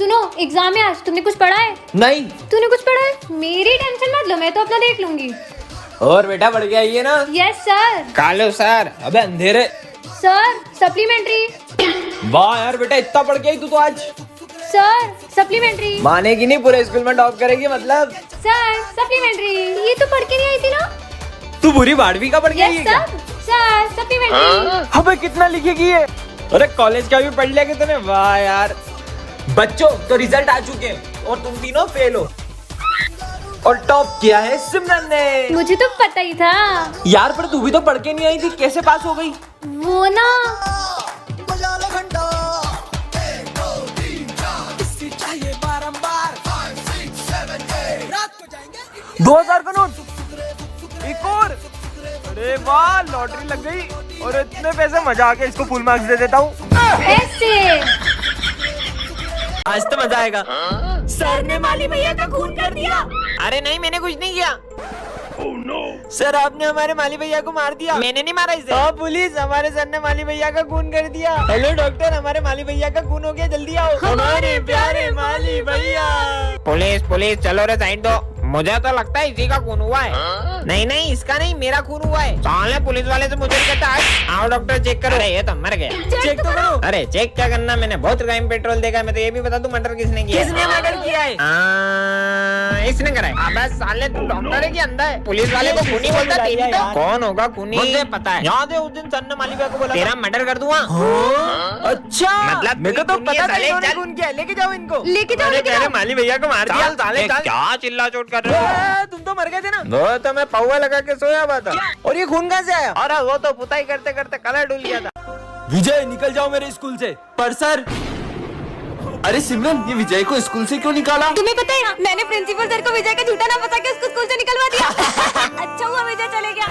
सुनो, एग्जाम है आज, तुमने कुछ पढ़ा है? नहीं। तूने कुछ पढ़ा है? मेरी टेंशन मत लो, मैं तो अपना देख लूंगी। और बेटा पढ़ के आई है ना? Yes sir. कालो सर। अबे अंधेरे। Sir supplementary. वाह यार बेटा, इतना पढ़ के आई तू तो आज। Sir supplementary. मानेगी नहीं, पूरे स्कूल में टॉप करेगी मतलब। सर सप्लीमेंट्री, ये तो पढ़ के नहीं आई थी ना? तू पूरी 12वीं का पढ़ के आई है क्या? Sir supplementary. अबे कितना लिखेगी ये? अरे कॉलेज का भी पढ़ लिया कि तूने? वाह यार। बच्चों तो रिजल्ट आ चुके हैं और तुम तीनों फेल हो। और टॉप किया है सिमरन ने। मुझे तो पता ही था यार, पर तू भी तो पढ़ के नहीं आई थी, कैसे पास हो गई? वो ना 2000 का नोट। एक और। अरे वाह, लॉटरी लग गई। और इतने पैसे, मजा आ गया, इसको फुल मार्क्स दे देता हूँ। ऐसे। आज तो मजा आएगा। सर ने माली भैया का खून कर दिया। अरे नहीं, मैंने कुछ नहीं किया। सर आपने हमारे माली भैया को मार दिया। मैंने नहीं मारा इसे। हाँ पुलिस, हमारे सर ने माली भैया का खून कर दिया। हेलो डॉक्टर, हमारे माली भैया का खून हो गया, जल्दी आओ। हमारे प्यारे माली भैया। पुलिस पुलिस, चलो रे साइड दो। मुझे तो लगता है इसी का खून हुआ है। नहीं नहीं, इसका नहीं, मेरा खून हुआ है। साले पुलिस वाले से मुझे कहता है आओ डॉक्टर चेक करो। अरे ये तो मर गया। चेक तो करो। अरे चेक क्या करना, मैंने बहुत टाइम पेट्रोल देखा है। मैं तो ये भी बता दूं मर्डर किसने किया है। किसने मर्डर किया है? इसने करा है। अबे साले तू डॉक्टर है कि अंधा है? पुलिस वाले को खूनी बोलता है तो कौन होगा खूनी? मुझे पता है। याद है उस दिन सर ने माली भैया को बोला तेरा मर्डर कर दूंगा। अच्छा, मतलब मेरे को तो पता था इन्होंने चल। खून किया है। लेके जाओ इनको। लेके जाओ, लेके जाओ। माली भैया को मार दिया। साले क्या चिल्ला चोट कर रहे हो? तुम तो मर गए थे ना? वो तो मैं पौवा लगा के सोया हुआ था। और ये खून कहाँ से आया? अरे वो तो पुताई करते करते कलर डुल गया था। विजय निकल जाओ मेरे स्कूल से। पर सर। अरे सिमरन, ये विजय को स्कूल से क्यों निकाला? तुम्हें पता है, मैंने प्रिंसिपल सर को विजय का झूठा नाम बता के उसको स्कूल से निकलवा दिया। अच्छा हुआ विजय चले गया।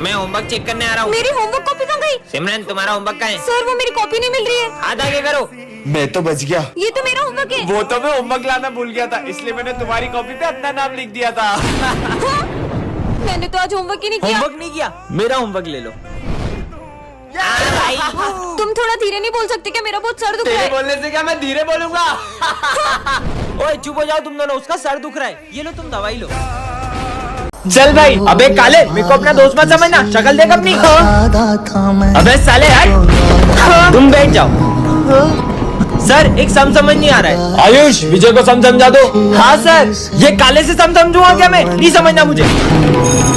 मैं होमवर्क चेक करने आ रहा हूँ। मेरी होमवर्क कॉपी कहाँ गई? सिमरन तुम्हारा होमवर्क कहाँ है? सर वो मेरी कॉपी नहीं मिल रही है। हाथ आगे करो। मैं तो बच गया। ये तो मेरा होमवर्क है। वो तो मैं होमवर्क लाना भूल गया था, इसलिए मैंने तुम्हारी कॉपी पे अपना नाम लिख दिया था। हाँ? मैंने तो आज होमवर्क ही नहीं किया। होमवर्क नहीं किया? मेरा होमवर्क ले लो। तुम थोड़ा धीरे नहीं बोल सकते क्या? मेरा बहुत सर दुख रहा तेरे है। बोलने से क्या मैं धीरे बोलूंगा? ओए चुप हो जाओ तुम दोनों, उसका सर दुख रहा है। ये लो तुम दवाई लो। चल भाई। अबे काले, मेरे को अपना दोस्त मत समझना, शक्ल देख अपनी। अबे साले हट। तुम बैठ जाओ। सर एक सम समझ नहीं आ रहा है। आयुष, विजय को सम समझा दो। हाँ सर। ये काले से सम समझूंगा क्या मैं? नहीं समझना मुझे।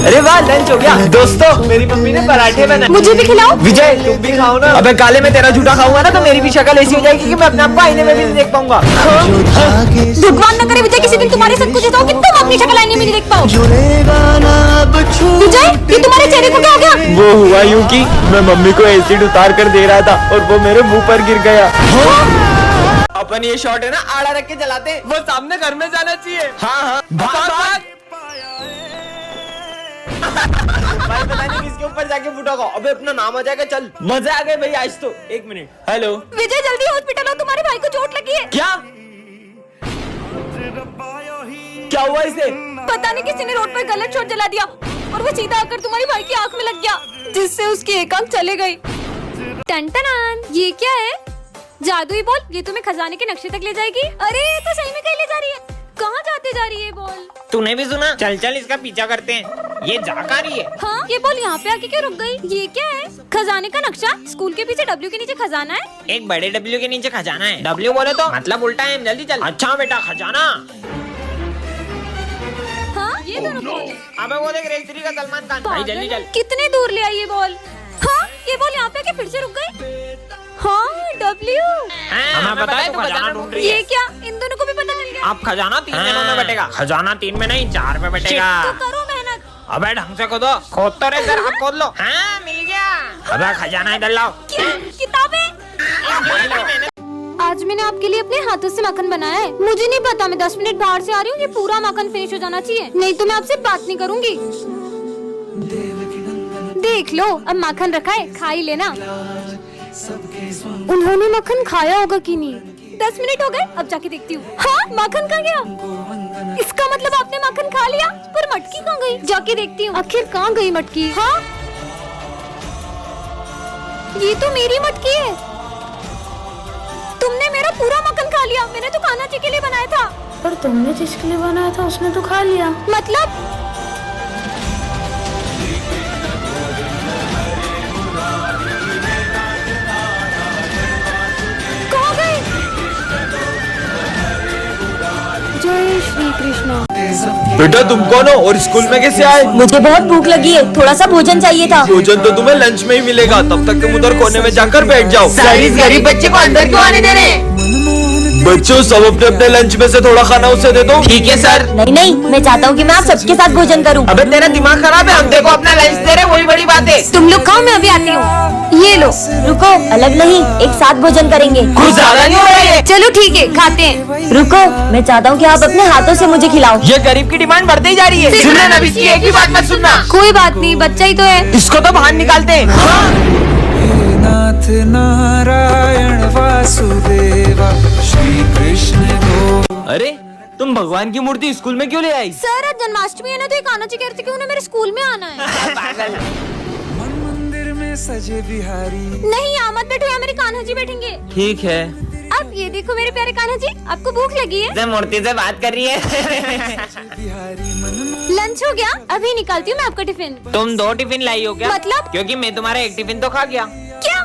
अरे वाह, लंच हो गया। दोस्तों, मेरी मम्मी ने पराठे बनाए। मुझे भी खिलाओ। विजय तुम भी खाओ ना। अबे काले, मैं तेरा झूठा खाऊंगा ना तो मेरी भी शक्ल ऐसी हो जाएगी कि मैं अपने आप को आईने में भी नहीं देख पाऊंगा। भगवान न करे विजय किसी दिन तुम्हारे साथ कुछ ऐसा हो कि तुम अपनी शक्ल आईने में नहीं देख पाओ। विजय, ये तुम्हारे चेहरे को क्या हो गया? वो हुआ यूं कि मैं मम्मी को एसिड उतार कर दे रहा था और वो मेरे मुंह पर गिर गया। अपन ये शॉट है ना, आड़ा रख के चलाते हैं। वो सामने घर में जाना चाहिए। हाँ हाँ, भाग भाग। भाई पता नहीं किसके ऊपर जाके फुटागा। अबे अपना नाम आ जाएगा। चल, मजा आ गया भाई आज तो। एक मिनट। हेलो विजय जल्दी हॉस्पिटल आओ, तुम्हारे भाई को चोट लगी है। क्या? क्या हुआ इसे? पता नहीं किसी ने रोड पर गलत शॉट जला दिया और वो सीधा आकर तुम्हारे भाई की आंख में लग गया, जिससे उसकी एक आंख चली गई। टन ये क्या है? जादुई बॉल, ये तुम्हें खजाने के नक्शे तक ले जाएगी। अरे ये तो सही में कहीं ले जा रही है। कहाँ जाते जा रही है बॉल? तूने भी सुना? चल चल इसका पीछा करते हैं। ये जा कहाँ रही है? हाँ, ये बॉल यहाँ पे आके क्यों रुक गई? ये क्या है? खजाने का नक्शा। स्कूल के पीछे W के नीचे खजाना है। एक बड़े W के नीचे खजाना है। W बोले तो मतलब उल्टा है। जल्दी चल। अच्छा बेटा, खजाना। हाँ, ये दोनों बॉल है। अबे वो देख, रेल का सलमान खान। भाई जल्दी चल। कितने दूर ले आई ये बॉल? हाँ, ये बॉल यहाँ पे आके फिर से रुक गई। हाँ, W। हमें पता है तू खजाना ढूंढ रही है। ये क्या? इन दोनों को भी पता चल गया। अब खजाना 3 दिनों में बटेगा। खजाना 3 में नहीं, 4 में बटेगा। तो करो मेहनत। अबे ढंग से खोदो। खोद तो रहे सर, अब खोद लो। हाँ मिल गया। अबे खजाना इधर लाओ। किताबें। आज मैंने आपके लिए अपने हाथों से माखन बनाया है। मुझे नहीं पता, मैं 10 मिनट बाहर से आ रही हूँ। ये पूरा माखन फिनिश हो जाना चाहिए, नहीं तो मैं आपसे बात नहीं करूँगी। देख लो, अब माखन रखा है, खा ही लेना। उन्होंने माखन खाया होगा कि नहीं? 10 मिनट हो गए, अब जाके देखती हूँ। हाँ, माखन कहाँ गया? इसका मतलब आपने माखन खा लिया, पर मटकी कहाँ गई? जाके देखती हूँ आखिर कहाँ गई मटकी। हाँ, ये तो मेरी मटकी है। तुमने मेरा पूरा माखन खा लिया? मैंने तो कान्हा जी के लिए बनाया था। पर तुमने जिसके लिए बनाया था उसने तो खा लिया। मतलब कहाँ गए? जय श्री कृष्ण। बेटा तुम कौन हो और स्कूल में कैसे आए? मुझे बहुत भूख लगी है, थोड़ा सा भोजन चाहिए था। भोजन तो तुम्हें लंच में ही मिलेगा, तब तक तुम उधर कोने में जाकर बैठ जाओ। सर इस गरीब बच्चे को अंदर क्यों आने दे रहे हैं? बच्चों सब अपने अपने लंच में से थोड़ा खाना उसे दे दो। ठीक है सर। नहीं नहीं, मैं चाहता हूँ कि मैं आप सबके साथ भोजन करूँ। अबे तेरा दिमाग खराब है, हम देखो अपना लंच दे रहे, वही बड़ी बात है। तुम लोग खाओ, मैं अभी आती हूँ। ये लो। रुको, अलग नहीं, एक साथ भोजन करेंगे। कुछ ज्यादा नहीं हो रहा है? चलो ठीक है, खाते हैं। रुको, मैं चाहता हूँ कि आप अपने हाथों से मुझे खिलाओ। ये गरीब की डिमांड बढ़ती ही जा रही है। सुनना अब इसकी एक ही बात मत सुनना। कोई बात नहीं, बच्चा ही तो है। इसको तो बाहर निकालते हैं। नाथ नारायण वासुदेवा श्री कृष्ण गो। अरे तुम भगवान की मूर्ति स्कूल में क्यों ले आई? सर आज जन्माष्टमी है ना, तो ये कान्हा जी कह रहे थे कि उन्हें मेरे स्कूल में आना है। मन मंदिर में सजे बिहारी। नहीं यहाँ मत बैठो, यहाँ मेरे कान्हा जी बैठेंगे। ठीक है। अब ये देखो मेरे प्यारे कान्हा जी, आपको भूख लगी है? मूर्ति से बात कर रही है। बिहारी मन लंच हो गया? अभी निकालती हूँ मैं आपका टिफिन। तुम 2 टिफिन लाई हो क्या? मतलब? क्योंकि मैं तुम्हारा एक टिफिन तो खा गया। क्या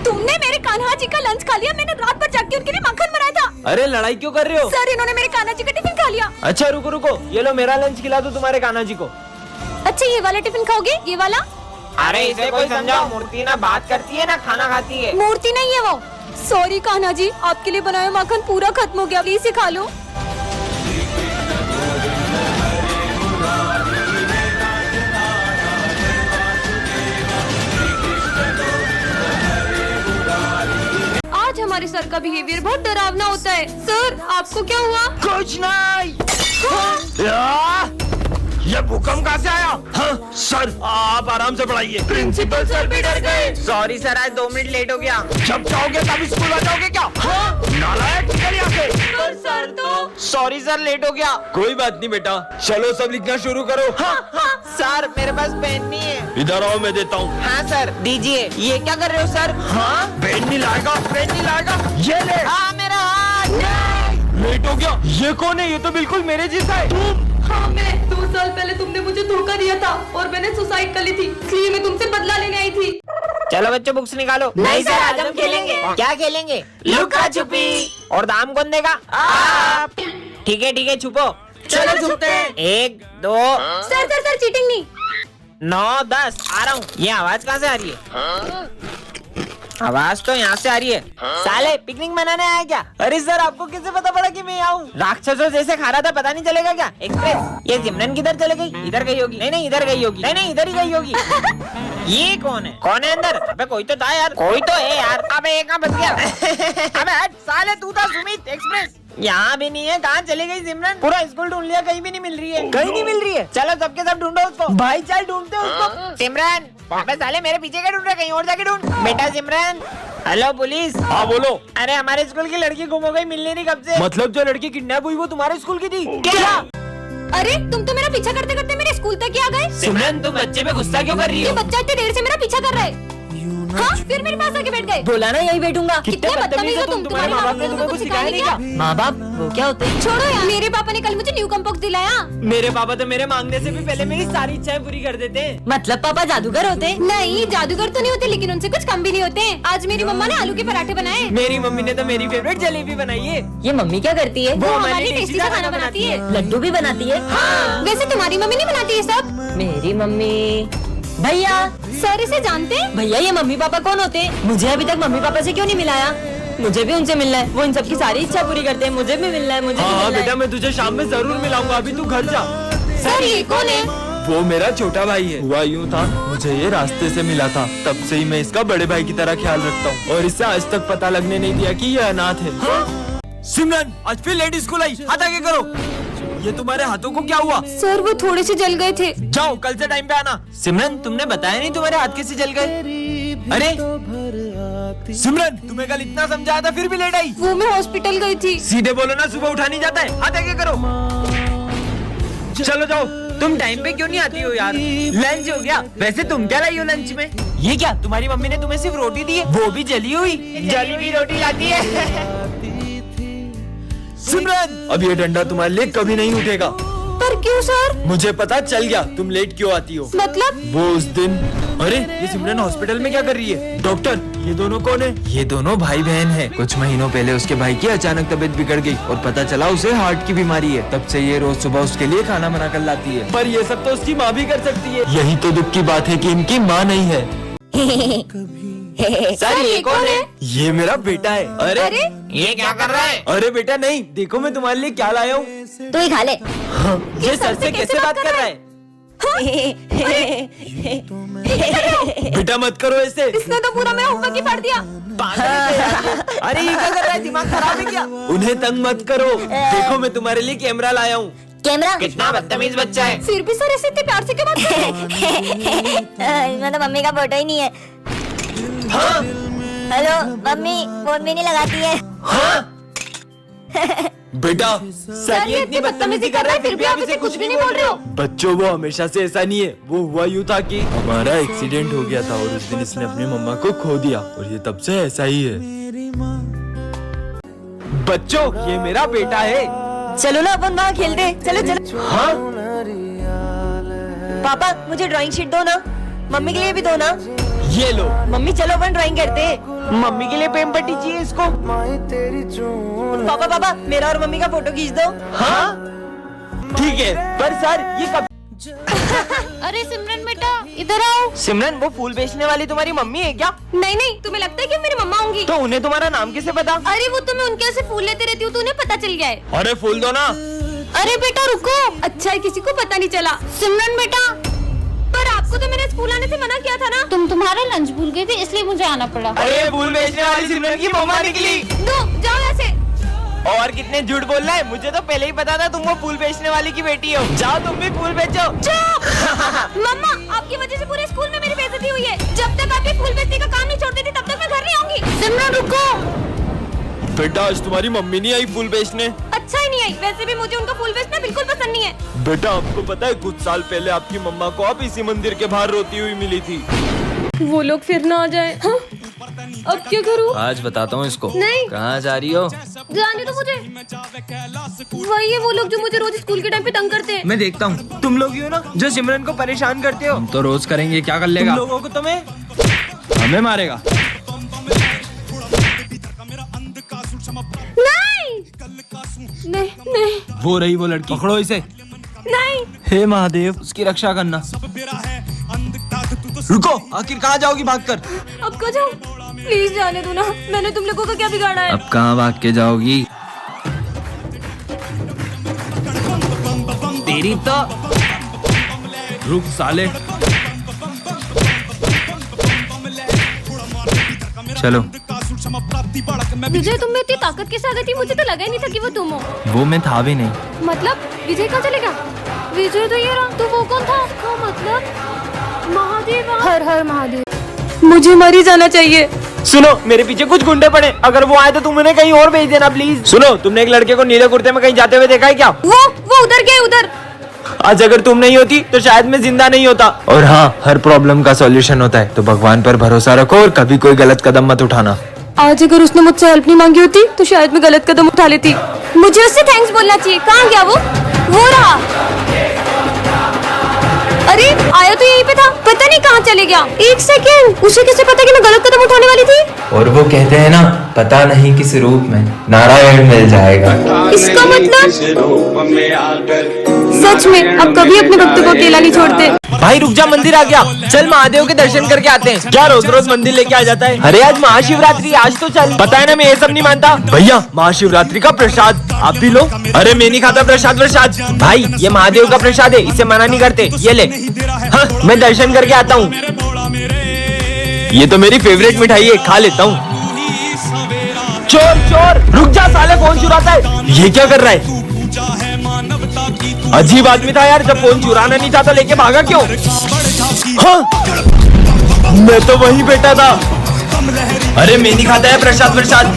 तुमने मेरे कान्हा जी का लंच खा लिया? मैंने रात भर जाग के उनके लिए माखन बनाया था। अरे लड़ाई क्यों कर रहे हो? सर इन्होंने मेरे कान्हा जी का टिफिन खा लिया। अच्छा रुको रुको, ये लो मेरा लंच खिला दो तुम्हारे कान्हा जी को। अच्छा ये वाला टिफिन खाओगे? ये वाला? अरे इसे कोई समझाओ, मूर्ति ना बात करती है ना खाना खाती है। मूर्ति नहीं है वो। सॉरी कान्हा जी, आपके लिए बनाया माखन पूरा खत्म हो गया, प्लीज इसे खा लो। आज हमारे सर का बिहेवियर बहुत डरावना होता है। सर आपको क्या हुआ? कुछ नहीं। ये भूकंप कहाँ से आया? हाँ, सर आप आराम से पढ़ाइए। प्रिंसिपल सर भी डर गए। सॉरी सर, आज 2 मिनट लेट हो गया। जब जाओगे तब स्कूल आ जाओगे क्या? हाँ? नालायक निकल यहाँ से। सर तो सॉरी सर, लेट हो गया। कोई बात नहीं बेटा, चलो सब लिखना शुरू करो। हाँ? सर मेरे पास पेन नहीं है। इधर आओ मैं देता हूँ। हाँ सर दीजिए। ये क्या कर रहे हो सर? हाँ पेन नहीं लाएगा, पेन नहीं लाएगा। ये ले। हाँ मेरा हाथ। लेट हो गया। ये कौन है? ये तो बिल्कुल मेरे जैसा है। हाँ मैं 2 साल पहले तुमने मुझे धोखा दिया था और मैंने सुसाइड कर ली थी, इसलिए मैं तुमसे बदला लेने आई थी। चलो बच्चों बुक्स निकालो। नहीं सर, आज हम खेलेंगे। क्या खेलेंगे? लुका छुपी। और दाम कौन देगा? आप। ठीक है छुपो। चलो छुपते हैं। 1 2 सर चीटिंग नहीं। 9 10 आ रहा हूँ। ये आवाज कहाँ से आ रही है? आवाज तो यहाँ से आ रही है। साले पिकनिक मनाने आया क्या? अरे सर आपको कैसे पता पड़ा कि मैं आऊँ? राक्षसों जैसे खा रहा था, पता नहीं चलेगा क्या? एक्सप्रेस। ये सिमरन किधर चले गई? इधर गई होगी। नहीं इधर गई होगी। नहीं इधर ही गई होगी। ये कौन है अंदर? अबे कोई तो था यार। कोई तो है यार। अबे एक कहाँ बच गया? अबे हट साले, तू था सुमित। एक्सप्रेस यहाँ भी नहीं है। कहाँ चली गई सिमरन? पूरा स्कूल ढूंढ लिया, कहीं भी नहीं मिल रही है। कहीं नहीं मिल रही है। चलो सबके सब ढूंढो उसको। भाई चल ढूंढते उसको। सिमरन अबे साले मेरे पीछे क्या ढूंढ रहे? कहीं और जाके ढूंढ। बेटा सिमरन। Hello police. हाँ बोलो। अरे हमारे स्कूल की लड़की गुम हो गई, मिलने नहीं कब से। मतलब जो लड़की किडनैप हुई वो तुम्हारे स्कूल की थी? क्या? अरे तुम तो मेरा पीछा करते करते मेरे स्कूल तक ही आ गए। सिमरन तुम बच्चे पे गुस्सा क्यों कर रही ये हो? बच्चा इतनी देर से मेरा पीछा कर रहा है। हाँ फिर मेरे पास आके बैठ गए। बोला ना यही बैठूंगा। कितने बदतमीज हो तुम। तुम्हारे माँ बाप ने तुम्हें कुछ सिखाया नहीं क्या? माँ बाप वो क्या होते हैं? छोड़ो यार, मेरे पापा ने कल मुझे न्यू कम्पोक्स दिलाया। मेरे पापा तो मेरे मांगने से भी पहले मेरी सारी इच्छाएं पूरी कर देते हैं। मतलब पापा जादूगर होते हैं? नहीं जादूगर तो नहीं होते, लेकिन उनसे कुछ कम भी नहीं होते। आज मेरी मम्मा ने आलू के पराठे बनाए। मेरी मम्मी ने तो मेरी फेवरेट जलेबी बनाई है। ये मम्मी क्या करती है? वो हमारी टेस्टी सा खाना बनाती है। लड्डू भी बनाती है? वैसे तुम्हारी मम्मी नहीं बनाती ये सब? मेरी मम्मी। भैया सर इसे जानते हैं? भैया ये मम्मी पापा कौन होते हैं? मुझे अभी तक मम्मी पापा से क्यों नहीं मिलाया? मुझे भी उनसे मिलना है। वो इन सबकी सारी इच्छा पूरी करते हैं। मुझे भी मिलना है। मुझे भी हाँ मिलना बेटा है। मैं तुझे शाम में जरूर मिलाऊंगा, अभी तू घर जा। सर ये कौन है? वो मेरा छोटा भाई है। हुआ यूँ था, मुझे ये रास्ते से मिला था, तब से ही मैं इसका बड़े भाई की तरह ख्याल रखता हूँ और इससे आज तक पता लगने नहीं दिया कि ये अनाथ है। सिमरन आज फिर लेट स्कूल आई, हाथ आगे करो। ये तुम्हारे हाथों को क्या हुआ? सर वो थोड़े से जल गए थे। जाओ कल से टाइम पे आना। सिमरन तुमने बताया नहीं तुम्हारे हाथ कैसे जल गए? अरे सिमरन तुम्हें कल इतना समझाया था फिर भी लेट आई। वो मैं हॉस्पिटल गई थी। सीधे बोलो ना, सुबह उठा नहीं जाता है। हाथ आगे करो। चलो जाओ। तुम टाइम पे क्यों नहीं आती हो यार? लंच हो गया। वैसे तुम क्या लाई हो लंच में? ये क्या तुम्हारी मम्मी ने तुम्हें सिर्फ रोटी दी है, वो भी जली हुई? जली हुई रोटी लाती है। सिमरन, अब ये डंडा तुम्हारे लिए कभी नहीं उठेगा। पर क्यों सर? मुझे पता चल गया तुम लेट क्यों आती हो। मतलब? वो उस दिन। अरे ये सिमरन हॉस्पिटल में क्या कर रही है? डॉक्टर, ये दोनों कौन है? ये दोनों भाई बहन हैं। कुछ महीनों पहले उसके भाई की अचानक तबीयत बिगड़ गई और पता चला उसे हार्ट की बीमारी है। तब से ये रोज सुबह उसके लिए खाना बना कर लाती है। पर ये सब तो उसकी माँ भी कर सकती है। यही तो दुख की बात है कि इनकी माँ नहीं है। सर ये कौन है? ये मेरा बेटा है। अरे ये क्या कर रहा है? अरे बेटा नहीं, देखो मैं तुम्हारे लिए क्या लाया हूँ। तू ही खा ले। ये सर से कैसे बात कर रहा है? बेटा मत करो ऐसे। इसने तो पूरा मेरा होमवर्क ही पढ़ दिया। अरे ये क्या कर रहा है? दिमाग खराब है क्या? उन्हें तंग मत करो। देखो मैं तुम्हारे लिए कैमरा लाया हूँ। कैमरा? कितना बदतमीज बच्चा है। फिर भी सर ऐसे इतने प्यार से क्यों बात कर रहे हो? इसमें तो मम्मी का फोटो ही नहीं है। हेलो मम्मी, फोन भी नहीं लगाती है। बेटा सर ये इतनी बदतमीजी कर रहा है फिर भी आप इसे कुछ भी नहीं बोल रहे हो। बच्चों, वो हमेशा से ऐसा नहीं है। वो हुआ यूँ था कि हमारा एक्सीडेंट हो गया था और उस दिन इसने अपनी मम्मा को खो दिया और ये तब से ऐसा ही है। बच्चों, ये मेरा बेटा है। चलो ना अपन वहाँ खेलते। चलो चलो। हाँ पापा मुझे ड्राइंग शीट दो ना, मम्मी के लिए भी दो ना। ये लो। मम्मी चलो अपन ड्राइंग करते। मम्मी के लिए पेन पट्टी चाहिए इसको। पापा पापा मेरा और मम्मी का फोटो खींच दो। हाँ ठीक है, पर सर ये कब? अरे सिमरन बेटा इधर आओ। सिमरन, वो फूल बेचने वाली तुम्हारी मम्मी है क्या? नहीं नहीं, तुम्हें लगता है कि मेरी मम्मा होंगी? तो उन्हें तुम्हारा नाम कैसे पता? अरे वो तो मैं उनके से फूल लेते रहती हूँ तो उन्हें पता चल गया है। अरे फूल दो ना। अरे बेटा रुको। अच्छा है किसी को पता नहीं चला। सिमरन बेटा, पर आपको तो मैंने स्कूल आने से मना किया था ना। तुम तुम्हारा लंच भूल गए थे इसलिए मुझे आना पड़ा। अरे फूल बेचने वाली सिमरन की मम्मा निकली। दो जाओ ऐसे। और कितने झूठ बोल रहा है? मुझे तो पहले ही पता था तुम वो फूल बेचने वाली की बेटी हो। जाओ तुम भी फूल बेचो। मम्मा, आपकी वजह से पूरे स्कूल में मेरी बेइज्जती हुई है। जब तक आप ये फूल बेचने का काम नहीं छोड़ देती तब तक मैं घर नहीं आऊंगी। सिमरन रुको। बेटा आज तुम्हारी मम्मी नहीं आई फूल बेचने। अच्छा ही नहीं आई। वैसे भी मुझे उनका फूल बेचना बिल्कुल पसंद नहीं है। बेटा आपको पता है कुछ साल पहले आपकी मम्मा को आप इसी मंदिर के बाहर रोती हुई मिली थी। वो लोग फिर ना आ जाए। हाँ? अब क्या करूँ? आज बताता हूँ इसको। नहीं। कहाँ जा रही हो? जाने दो मुझे। वही है वो लोग जो मुझे रोज स्कूल के टाइम पे तंग करते हैं। मैं देखता हूँ। तुम लोग ही हो ना जो सिमरन को परेशान करते हो? हम तो रोज करेंगे, क्या कर तुम लेगा? लोगों को तो मैं हमें मारेगा। नहीं नहीं वो रही वो लड़की, पकड़ो इसे। नहीं। हे महादेव, उसकी रक्षा करना। रुको, आखिर कहाँ जाओगी भागकर? अब कहाँ जाऊँ? प्लीज जाने दो ना। मैंने तुम लोगों का क्या बिगाड़ा है? अब कहाँ भाग के जाओगी? तेरी तो। रुक साले। चलो। विजय, तुम में इतनी ताकत कैसे आ गई थी? मुझे तो लगा ही नहीं था कि वो तुम हो। वो मैं था भी नहीं। मतलब विजय कहाँ चलेगा? विजय तो ये रहा। तो वो कौन था? उसका मतलब महादेव। हर हर महादेव। मुझे मर ही जाना चाहिए। सुनो, मेरे पीछे कुछ गुंडे पड़े। अगर वो आए तो तुम उन्हें कहीं और भेज देना प्लीज। सुनो, तुमने एक लड़के को नीले कुर्ते में कहीं जाते हुए देखा है क्या? वो उधर गए उधर। आज अगर तुम नहीं होती तो शायद मैं जिंदा नहीं होता। और हाँ, हर प्रॉब्लम का सॉल्यूशन होता है, तो भगवान पर भरोसा रखो और कभी कोई गलत कदम मत उठाना। आज अगर उसने मुझसे हेल्प नहीं मांगी होती तो शायद मैं गलत कदम उठा लेती। मुझे उससे थैंक्स बोलना चाहिए। कहाँ गया वो रहा। अरे आया तो यहीं पे था, पता नहीं कहाँ चले गया। एक सेकेंड, उसे कैसे पता कि मैं गलत कदम उठाने वाली थी? और वो कहते हैं ना, पता नहीं किस रूप में नारायण मिल जाएगा। इसका मतलब सच में अब कभी अपने भक्तों को अकेला नहीं छोड़ते। भाई रुक जा, मंदिर आ गया। चल महादेव के दर्शन करके आते हैं। क्या रोज रोज मंदिर लेके आ जाता है? अरे आज महाशिवरात्रि, आज तो चल। पता है ना मैं ये सब नहीं मानता। भैया, महाशिवरात्रि का प्रसाद आप भी लो। अरे मैं नहीं खाता प्रसाद। भाई ये महादेव का प्रसाद है, इसे मना नहीं करते। ये ले। हाँ, मैं दर्शन करके आता हूँ। ये तो मेरी फेवरेट मिठाई है, खा लेता हूँ। चोर चोर, रुक जा साले, फोन चुराता है। ये क्या कर रहा है? अजीब आदमी था यार, जब फोन चुराना नहीं था तो लेके भागा क्यों? हाँ, मैं तो वही बैठा था। अरे मैं नहीं खाता है प्रसाद।